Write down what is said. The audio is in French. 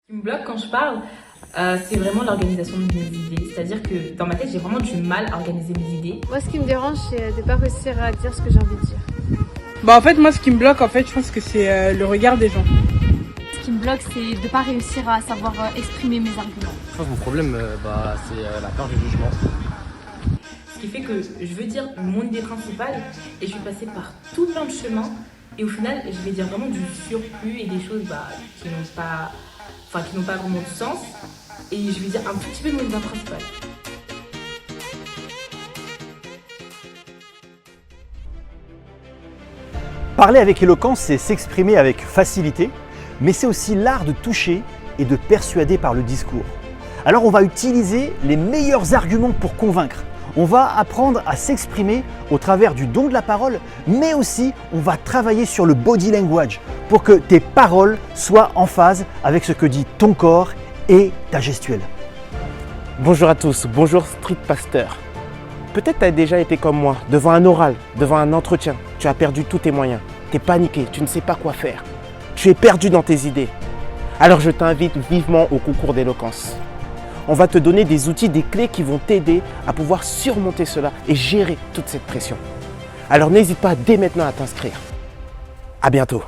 Ce qui me bloque quand je parle, c'est vraiment l'organisation de mes idées. C'est-à-dire que dans ma tête, j'ai vraiment du mal à organiser mes idées. Moi, ce qui me dérange, c'est de ne pas réussir à dire ce que j'ai envie de dire. En fait, moi, ce qui me bloque, je pense que c'est le regard des gens. Ce qui me bloque, c'est de ne pas réussir à savoir exprimer mes arguments. Je pense que mon problème, c'est la peur du jugement. Ce qui fait que je veux dire mon idée principale et je vais passer par tout plein de chemins. Et au final, je vais dire vraiment du surplus et des choses qui n'ont pas vraiment de sens. Et je vais dire un tout petit peu de mon idée principale. Parler avec éloquence, c'est s'exprimer avec facilité, mais c'est aussi l'art de toucher et de persuader par le discours. Alors on va utiliser les meilleurs arguments pour convaincre. On va apprendre à s'exprimer au travers du don de la parole, mais aussi on va travailler sur le body language pour que tes paroles soient en phase avec ce que dit ton corps et ta gestuelle. Bonjour à tous, bonjour Street Pasteur. Peut-être tu as déjà été comme moi, devant un oral, devant un entretien. Tu as perdu tous tes moyens, tu es paniqué, tu ne sais pas quoi faire. Tu es perdu dans tes idées. Alors je t'invite vivement au concours d'éloquence. On va te donner des outils, des clés qui vont t'aider à pouvoir surmonter cela et gérer toute cette pression. Alors n'hésite pas dès maintenant à t'inscrire. À bientôt.